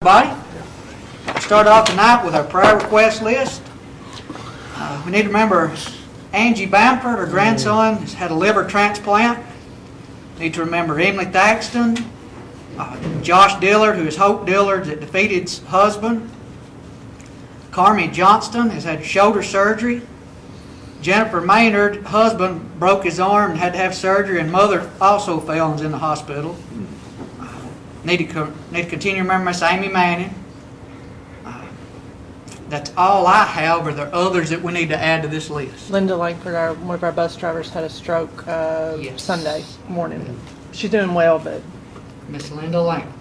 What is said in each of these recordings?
Everybody, start off tonight with our prayer request list. We need to remember Angie Bamford, her grandson, has had a liver transplant. Need to remember Emily Thaxton, Josh Dillard, who is Hope Dillard's defeated's husband. Carmi Johnston has had shoulder surgery. Jennifer Maynard, husband, broke his arm and had to have surgery, and mother also fell and is in the hospital. Need to continue to remember Miss Amy Manning. That's all I have. Are there others that we need to add to this list? Linda Langford, one of our bus drivers, had a stroke Yes. Sunday morning. She's doing well, but Miss Linda Lang.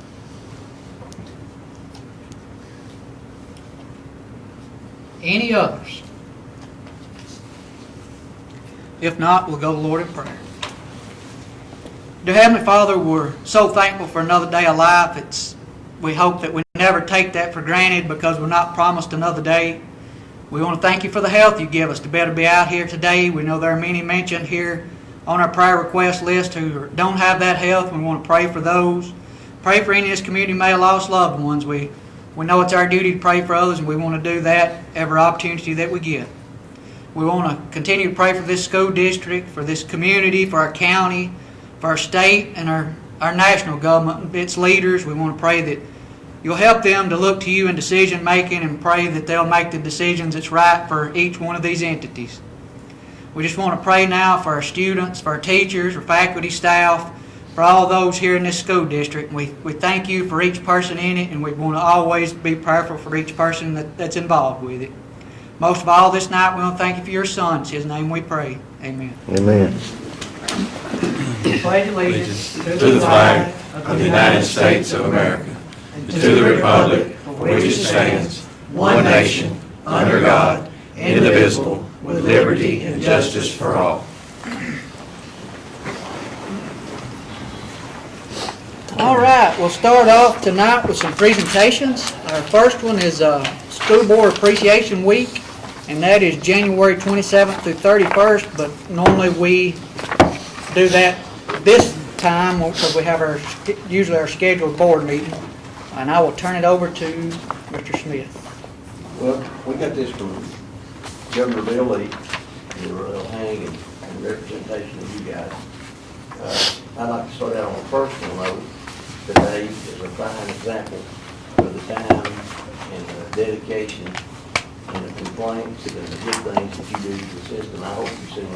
Any others? If not, we'll go to the Lord in prayer. Dear Heavenly Father, we're so thankful for another day of life. We hope that we never take that for granted because we're not promised another day. We want to thank you for the health you give us to be able to be out here today. We know there are many mentioned here on our prayer request list who don't have that health. We want to pray for those. Pray for any of this community may have lost loved ones. We know it's our duty to pray for others, and we want to do that every opportunity that we get. We want to continue to pray for this school district, for this community, for our county, for our state and our national government, its leaders. We want to pray that you'll help them to look to you in decision making and pray that they'll make the decisions that's right for each one of these entities. We just want to pray now for our students, for our teachers, our faculty, staff, for all those here in this school district. We thank you for each person in it, and we want to always be prayerful for each person that's involved with it. Most of all this night, we want to thank you for your son. In his name we pray. Amen. Amen. Pledge allegiance to the flag of the United States of America, and to the republic for which it stands, one nation, under God, indivisible, with liberty and justice for all. All right, we'll start off tonight with some presentations. Our first one is School Board Appreciation Week, and that is January 27th through 31st, but normally we do that this time because we have usually our scheduled board meeting. And I will turn it over to Mr. Smith. Well, we got this from Governor Bill Lee, Earl Hang, and representation of you guys. I'd like to start out on a personal note. Today is a fine example of the time and the dedication and the complaints and the good things that you do to the system. I hope you see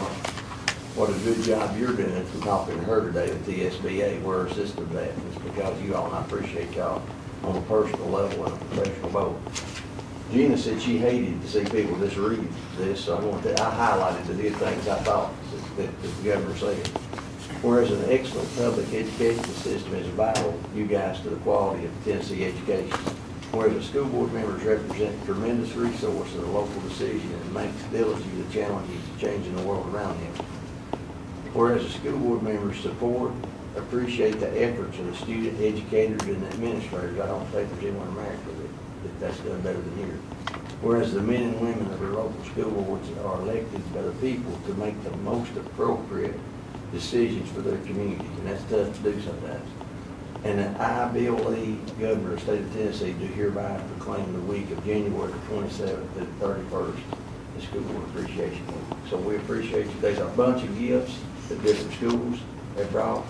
what a good job you're doing for talking to her today at the SBA, where her system's at. It's because you all, and I appreciate y'all on a personal level and a professional level. Gina said she hated to see people just read this, so I highlighted the good things I thought that the governor said. Whereas an excellent public education system is vital, you guys, to the quality of Tennessee education. Whereas the school board members represent a tremendous resource in the local decision and makes diligent the challenges of changing the world around him. Whereas the school board members support, appreciate the efforts of the student educators and administrators. I don't think there's anyone in America that's done better than here. Whereas the men and women of the local school boards are elected by the people to make the most appropriate decisions for their community, and that's tough to do sometimes. And that I, Bill Lee, Governor of the State of Tennessee, do hereby proclaim the week of January the 27th to the 31st, the School Board Appreciation Week. So we appreciate you. There's a bunch of gifts that different schools have brought.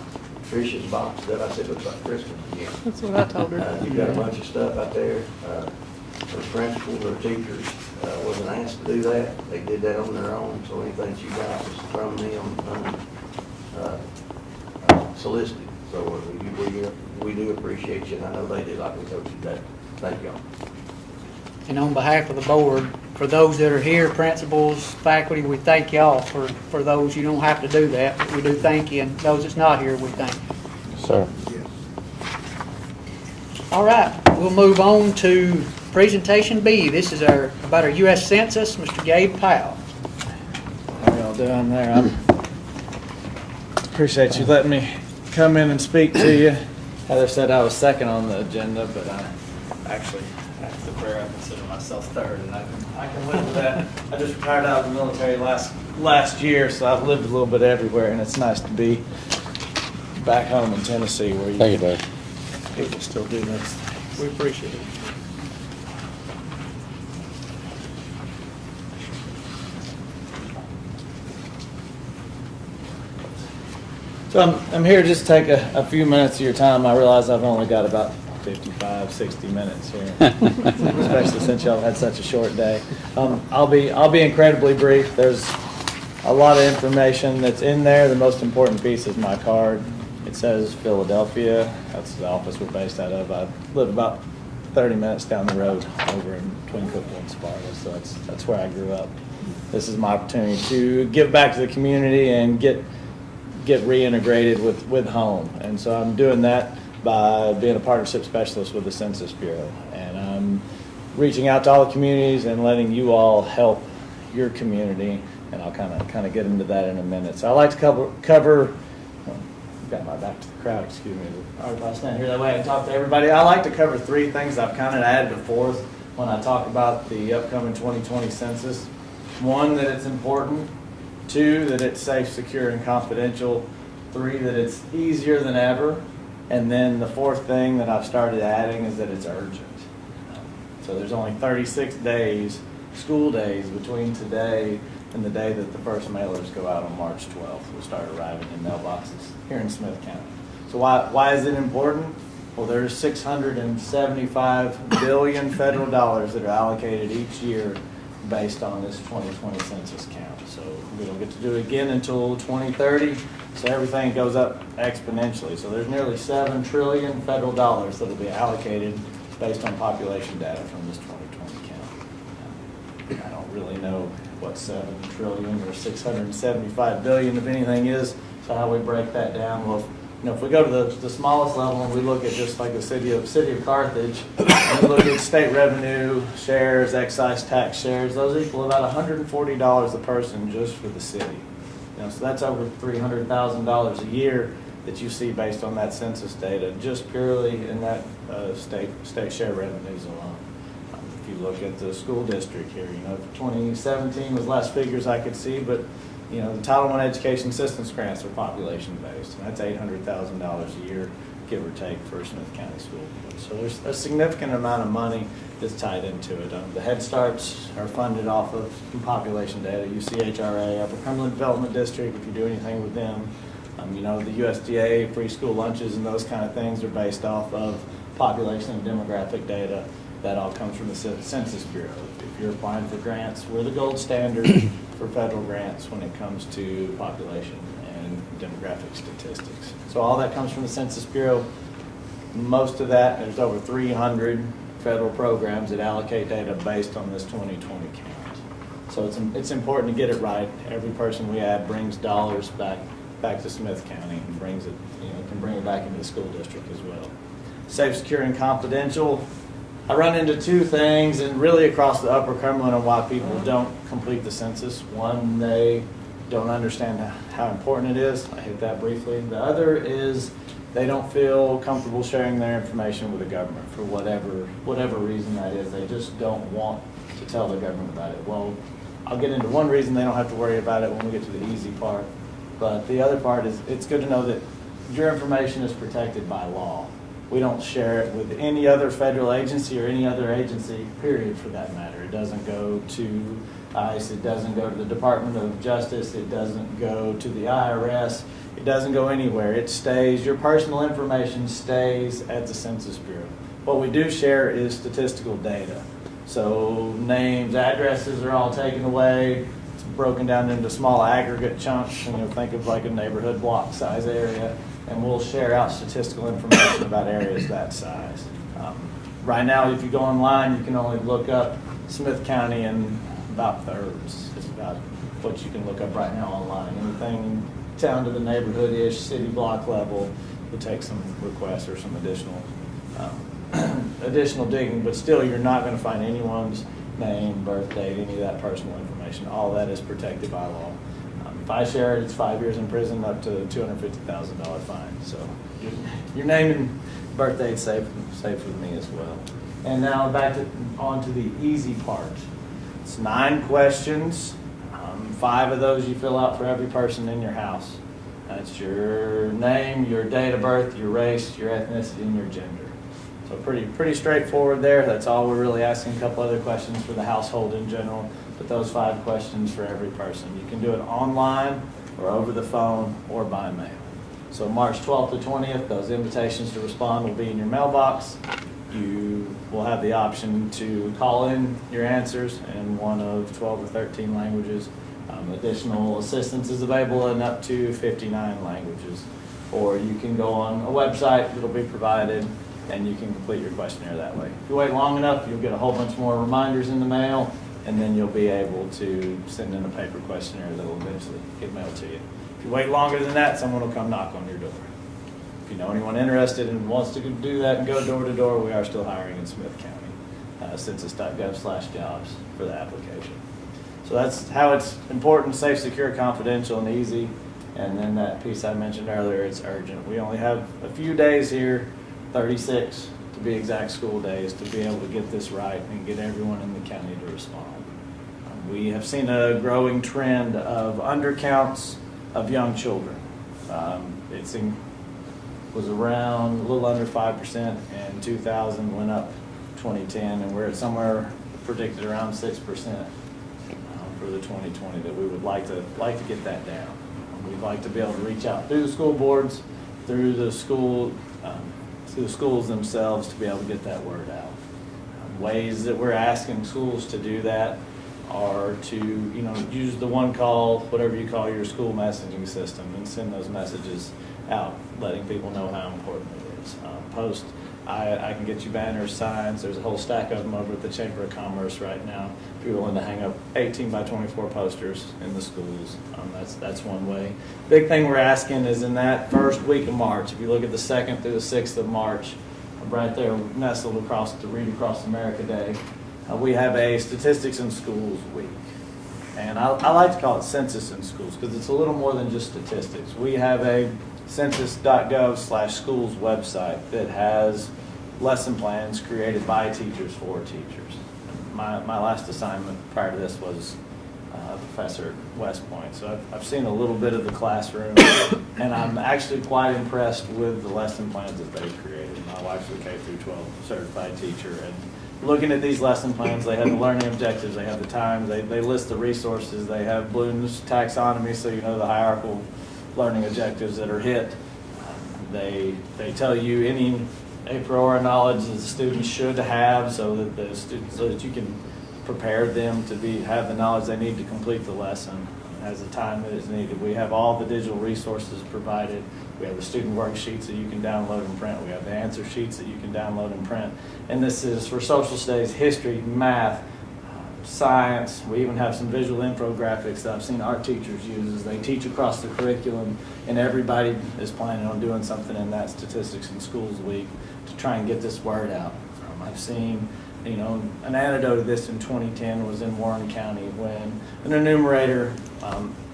Tricia's box that I said looks like Christmas again. that's what I told her. You've got a bunch of stuff out there. The principals or teachers wasn't asked to do that. They did that on their own. So anything you guys is from them solicited. So we do appreciate you, and I know they did like we told you today. Thank y'all. And on behalf of the board, for those that are here, principals, faculty, we thank y'all for those. You don't have to do that, but we do thank you. And those that's not here, we thank you. Sir. All right, we'll move on to presentation B. This is about our U.S. Census, Mr. Gabe Powell. How y'all doing there? I appreciate you letting me come in and speak to you. Heather said I was second on the agenda, but I actually, after the prayer, I consider myself third, and I can live with that. I just retired out of the military last year, so I've lived a little bit everywhere, and it's nice to be back home in Tennessee where Thank you, Dave. people still do this thing. We appreciate it. So I'm here just to take a few minutes of your time. I realize I've only got about 55, 60 minutes here, especially since y'all had such a short day. I'll be incredibly brief. There's a lot of information that's in there. The most important piece is my card. It says Philadelphia. That's the office we're based out of. I live about 30 minutes down the road over in Twin Cookville and Sparta, so that's where I grew up. This is my opportunity to give back to the community and get reintegrated with home. And so I'm doing that by being a partnership specialist with the Census Bureau. And I'm reaching out to all the communities and letting you all help your community. And I'll kind of get into that in a minute. So I like to cover I've got my back to the crowd, excuse me. If I stand here that way and talk to everybody, I like to cover three things. I've kind of added a fourth when I talk about the upcoming 2020 census. One, that it's important. Two, that it's safe, secure, and confidential. Three, that it's easier than ever. And then the fourth thing that I've started adding is that it's urgent. So there's only 36 days, school days, between today and the day that the first mailers go out on March 12th. We'll start arriving in mailboxes here in Smith County. So why is it important? Well, there's $675 billion federal dollars that are allocated each year based on this 2020 census count. So we don't get to do it again until 2030. So everything goes up exponentially. So there's nearly $7 trillion federal dollars that will be allocated based on population data from this 2020 count. I don't really know what 7 trillion or 675 billion of anything is. So how we break that down? Well, if we go to the smallest level and we look at just like the city of Carthage, and we look at state revenue shares, excise tax shares, those equal about $140 a person just for the city. So that's over $300,000 a year that you see based on that census data, just purely in that state share revenues alone. If you look at the school district here, 2017 was last figures I could see, but the Title I education assistance grants are population based, and that's $800,000 a year, give or take, for Smith County School Board. So there's a significant amount of money that's tied into it. The Head Starts are funded off of population data. UCHRA, Upper Cumberland Development District, if you do anything with them. The USDA, free school lunches and those kind of things are based off of population and demographic data. That all comes from the Census Bureau. If you're applying for grants, we're the gold standard for federal grants when it comes to population and demographic statistics. So all that comes from the Census Bureau. Most of that, there's over 300 federal programs that allocate data based on this 2020 count. So it's important to get it right. Every person we add brings dollars back to Smith County and brings it, can bring it back into the school district as well. Safe, secure, and confidential. I run into two things, and really across the Upper Cumberland, on why people don't complete the census. One, they don't understand how important it is. I hit that briefly. The other is they don't feel comfortable sharing their information with the government for whatever reason that is. They just don't want to tell the government about it. Well, I'll get into one reason they don't have to worry about it when we get to the easy part. But the other part is it's good to know that your information is protected by law. We don't share it with any other federal agency or any other agency, period, for that matter. It doesn't go to ICE. It doesn't go to the Department of Justice. It doesn't go to the IRS. It doesn't go anywhere. It stays, your personal information stays at the Census Bureau. What we do share is statistical data. So names, addresses are all taken away. It's broken down into small aggregate chunks. Think of like a neighborhood block size area. And we'll share out statistical information about areas that size. Right now, if you go online, you can only look up Smith County in about thirds. It's about what you can look up right now online. Anything down to the neighborhood-ish, city block level will take some requests or some additional digging, but still you're not going to find anyone's name, birth date, any of that personal information. All that is protected by law. If I share it, it's 5 years in prison, up to a $250,000 fine. So your name and birth date's safe with me as well. And now on to the easy part. It's 9 questions. 5 of those you fill out for every person in your house. That's your name, your date of birth, your race, your ethnicity, and your gender. So So pretty straightforward there. That's all we're really asking. A couple other questions for the household in general, but those 5 questions for every person. You can do it online or over the phone or by mail. So March 12th to 20th, those invitations to respond will be in your mailbox. You will have the option to call in your answers in one of 12 or 13 languages. Additional assistance is available in up to 59 languages. Or you can go on a website that'll be provided and you can complete your questionnaire that way. If you wait long enough, you'll get a whole bunch more reminders in the mail, and then you'll be able to send in a paper questionnaire that will eventually get mailed to you. If you wait longer than that, someone will come knock on your door. If you know anyone interested and wants to do that and go door to door, we are still hiring in Smith County, census.gov/jobs for the application. So that's how it's important, safe, secure, confidential, and easy. And then that piece I mentioned earlier, it's urgent. We only have a few days here, 36 to be exact school days, to be able to get this right and get everyone in the county to respond. We have seen a growing trend of undercounts of young children. Was around a little under 5% in 2000, went up 2010, and we're at somewhere predicted around 6% for the 2020 that we would like to get that down. We'd like to be able to reach out through the school boards, through the schools themselves to be able to get that word out. Ways that we're asking schools to do that are to, use the one call, whatever you call your school messaging system, and send those messages out, letting people know how important it is. I can get you banners, signs. There's a whole stack of them over at the Chamber of Commerce right now. If you're willing to hang up 18 by 24 posters in the schools, that's one way. Big thing we're asking is in that first week of March, if you look at the 2nd through the 6th of March, right there nestled across the Read Across America Day, we have a Statistics in Schools week. And I like to call it Census in Schools because it's a little more than just statistics. We have a census.gov/schools website that has lesson plans created by teachers for teachers. My last assignment prior to this was a professor at West Point, so I've seen a little bit of the classroom, and I'm actually quite impressed with the lesson plans that they've created. My wife's a K-12 certified teacher, and looking at these lesson plans, they have the learning objectives, they have the times, they list the resources, they have Bloom's taxonomy, so you know the hierarchical learning objectives that are hit. They tell you any a priori knowledge that the students should have, so that you can prepare them to have the knowledge they need to complete the lesson as the time that is needed. We have all the digital resources provided. We have the student worksheets that you can download and print. We have the answer sheets that you can download and print. And this is for social studies, history, math, science. We even have some visual infographics that I've seen our teachers use as they teach across the curriculum, and everybody is planning on doing something in that Statistics in Schools week to try and get this word out. I've seen, an anecdote of this in 2010 was in Warren County when an enumerator,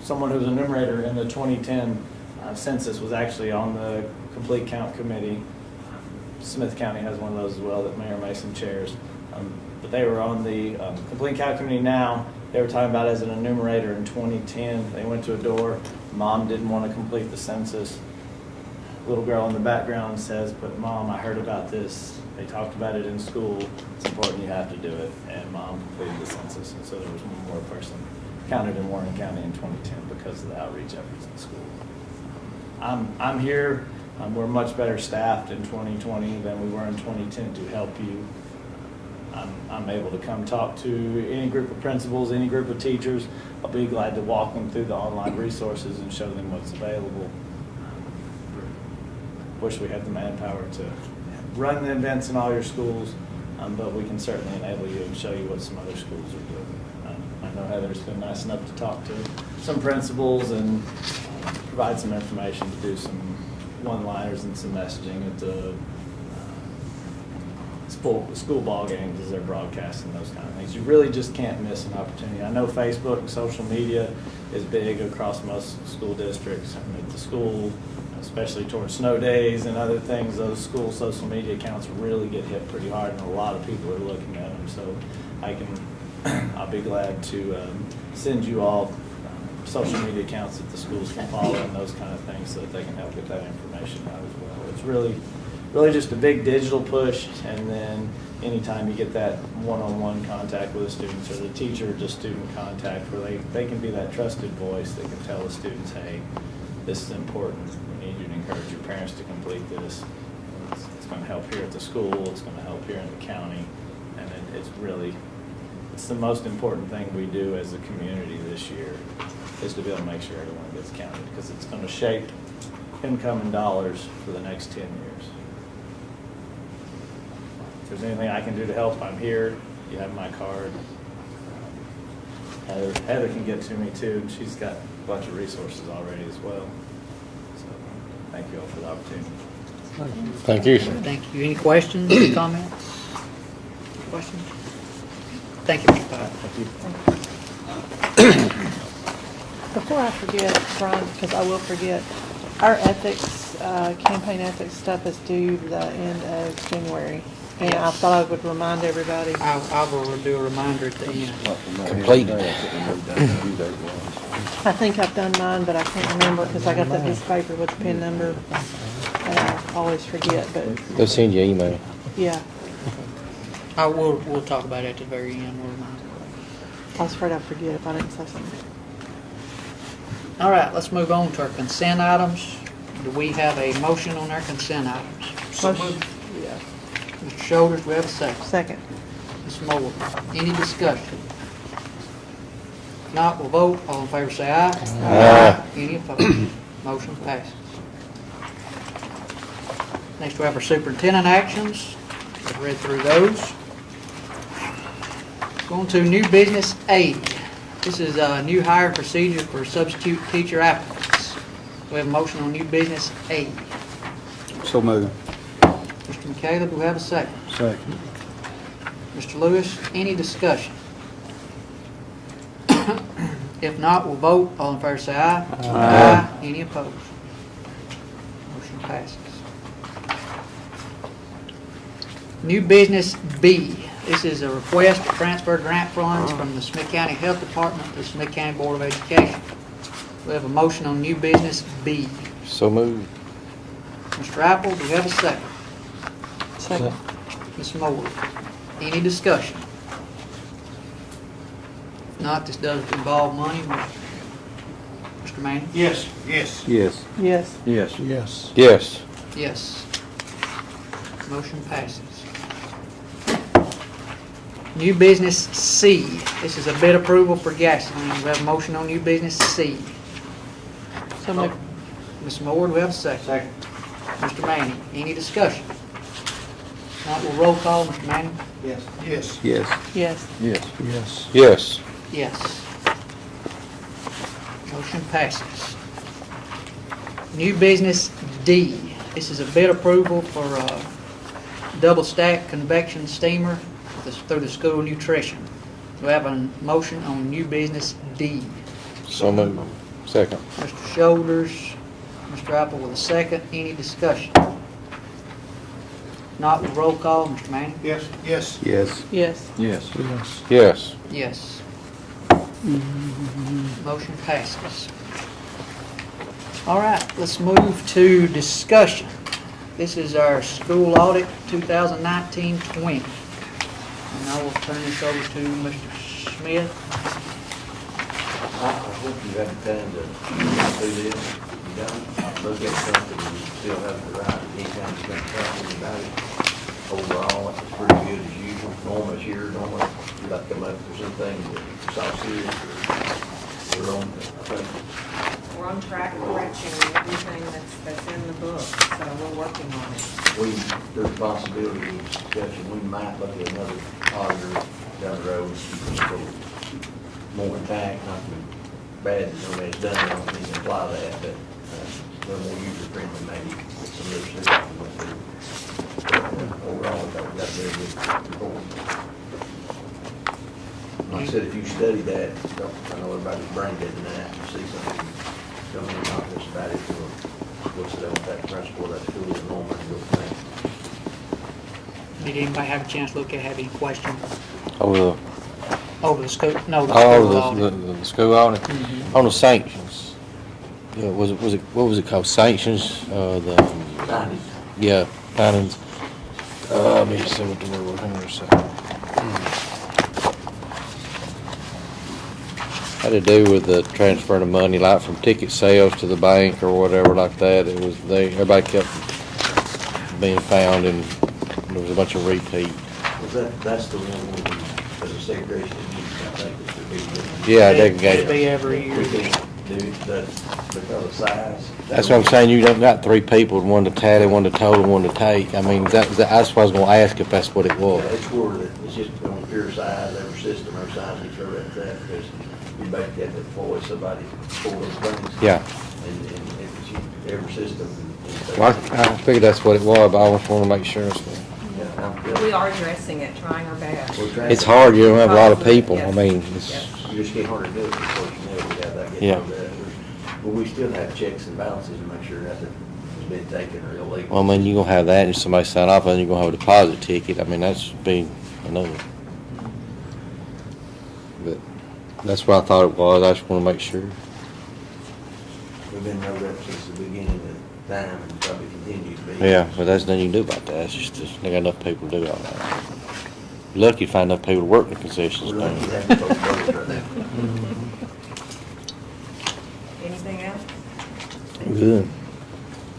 someone who was an enumerator in the 2010 census was actually on the Complete Count Committee. Smith County has one of those as well that Mayor Mason chairs. But they were on the Complete Count Committee now. They were talking about as an enumerator in 2010. They went to a door. Mom didn't want to complete the census. Little girl in the background says, "But Mom, I heard about this. They talked about it in school. It's important, you have to do it." And Mom completed the census. And so there was one more person counted in Warren County in 2010 because of the outreach efforts in school. I'm here. We're much better staffed in 2020 than we were in 2010 to help you. I'm able to come talk to any group of principals, any group of teachers. I'll be glad to walk them through the online resources and show them what's available. Wish we had the manpower to run the events in all your schools, but we can certainly enable you and show you what some other schools are doing. I know Heather's been nice enough to talk to some principals and provide some information to do some one-liners and some messaging at the school ball games as they're broadcasting, those kind of things. You really just can't miss an opportunity. I know Facebook and social media is big across most school districts. I mean, at the school, especially towards snow days and other things, those school social media accounts really get hit pretty hard, and a lot of people are looking at them. So I'll be glad to send you all social media accounts that the schools can follow and those kind of things so that they can help get that information out as well. It's really really just a big digital push, and then anytime you get that one-on-one contact with the students, or the teacher to student contact, where they can be that trusted voice that can tell the students, hey, this is important, we need you to encourage your parents to complete this. It's going to help here at the school, it's going to help here in the county, and it's the most important thing we do as a community this year, is to be able to make sure everyone gets counted, because it's going to shape income and dollars for the next 10 years. If there's anything I can do to help, I'm here. You have my card. Heather can get to me too, and she's got a bunch of resources already as well. So thank you all for the opportunity. Thank you, sir. Thank you. Any questions, any comments? Questions? Thank you, Mr. Pike. Before I forget, Brian, because I will forget, our ethics, campaign ethics stuff is due the end of January. And I thought I would remind everybody. I will do a reminder at the end. Complete. I think I've done mine, but I can't remember because I got that piece of paper with the PIN number. And I always forget, but They'll send you an email. yeah, We'll talk about it at the very end. We'll remind. I was afraid I'd forget if I didn't say something. All right, let's move on to our consent items. Do we have a motion on our consent items? Motion. Yeah. Mr. Shoulders, we have a second. Second. Ms. Moore, any discussion? If not, we'll vote. All in favor say aye. Aye. Any opposed? Motion passes. Next, we have our superintendent actions. I've read through those. Going to new business aid. This is a new hire procedure for substitute teacher applicants. We have a motion on new business aid. So moved. Mr. McCaleb, do we have a second? Second. Mr. Lewis, any discussion? If not, we'll vote. All in favor say aye. Aye. Any opposed? Motion passes. New business B. This is a request to transfer grant funds from the Smith County Health Department to the Smith County Board of Education. We have a motion on new business B. So moved. Mr. Apple, do we have a second? Second. Ms. Moore, any discussion? If not, this does involve money. Mr. Manning? Yes. Yes. Yes. Yes. Yes. Yes. Motion passes. New business C. This is a bid approval for gasoline. We have a motion on new business C. So moved. Ms. Moore, do we have a second? Second. Mr. Manning, any discussion? If not, we'll roll call. Mr. Manning? Yes. Yes. Yes. Yes. Yes. Yes. Yes. Motion passes. New business D. This is a bid approval for a double stack convection steamer through the school nutrition. Do we have a motion on new business D? So moved. Second. Mr. Shoulders, Mr. Apple with a second. Any discussion? Not, with roll call. Mr. Manning? Yes. Yes. Yes. Yes. Yes. Yes. Motion passes. All right, let's move to discussion. This is our school audit 2019-20. And I will turn this over to Mr. Smith. I hope you had time to do this. You don't look at something and you still have the right, anytime you're going to talk to anybody. Overall, it's pretty good as usual. Normally here, normally you like to come up with some things that saw serious or we're on, I think. We're on track correcting everything that's in the book, so we're working on it. The responsibility of discussion, we might look at another auditor down the road, so more intact, not too bad, nobody's done it, I don't think to apply that, but a little more user-friendly maybe, some of those things. Overall, I thought we got a very good report. Like I said, if you study that, I know everybody's brain dead tonight, you see something coming in talk to us about it, we'll sit down with that principal, that school, and normal, and go from there. Did anybody have a chance to look at, have any questions? Over Over the school, no, the the, school oh, audit. the school audit. Mhm. On the sanctions. Yeah, what was it called? Sanctions, Nineties. yeah, Findings. Let me see what the word here is. Had to do with the transfer of money, like from ticket sales to the bank or whatever like that. It was, everybody kept being found and there was a bunch of repeat. That's the one as a segregation, I think it's the big difference. Yeah, they It'd gave. be every We year. can't do that because of size. That's what I'm saying, you done got three people, one to tally, one to total, one to take. I mean, that's what I was gonna ask if that's what it Yeah, was. it's worded, it's just on pure size, every system, every size, we throw that, because you basically have to employ somebody for those things. Yeah. And it's every system. Well, I figured that's what it was, but I just wanna make sure. We are addressing it, trying our best. It's hard, you don't have a lot of people. I mean, it's, Yes. You just can't hardly do it, of course, you know, we have that, get Yeah. over that. But we still have checks and balances to make sure nothing has been taken or illegal. well, I mean, you're gonna have that and somebody sign off and you're gonna have a deposit ticket. I mean, that's being another. But that's what I thought it was. I just wanna make sure. We've been over that since the beginning of time and probably continue to be. Yeah, but there's nothing you can do about that. It's just, they got enough people to do all that. Lucky to find enough people to work in the concession We're lucky to stand. have folks voting right now. Anything else? Good.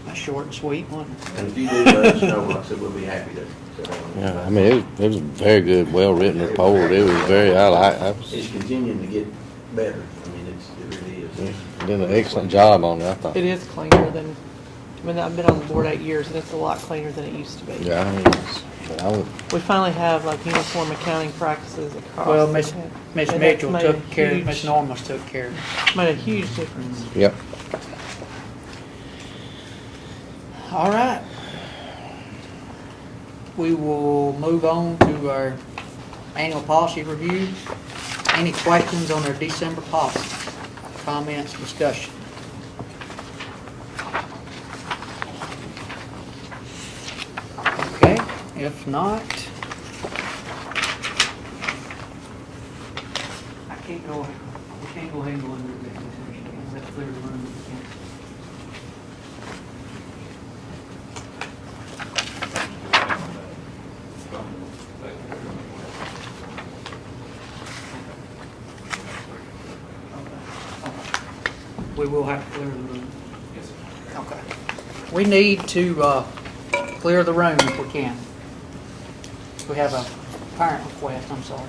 A short and sweet one. And if you do let us know, like I said, we'll be happy to sit down. Yeah, I mean, it was a very good, well-written report. It was very, I was, It's continuing to get better. I mean, it really is. did an excellent job on it, I thought. It is cleaner than, I mean, I've been on the board 8 years and it's a lot cleaner than it used to be. Yeah, I mean, but I would, We finally have like uniform accounting practices across. Well, the Miss county. Miss And that's Mitchell made took a care, huge- Miss Normus took care of it. Made a huge difference. yep. All right. We will move on to our annual policy review. Any questions on our December policy? Comments, discussion? Okay, if not, I can't go, we can't go ahead and go into executive session. Let's clear the room. We will have to clear the room. Yes, sir. Okay. We need to clear the room if we can. We have a parent request, I'm sorry.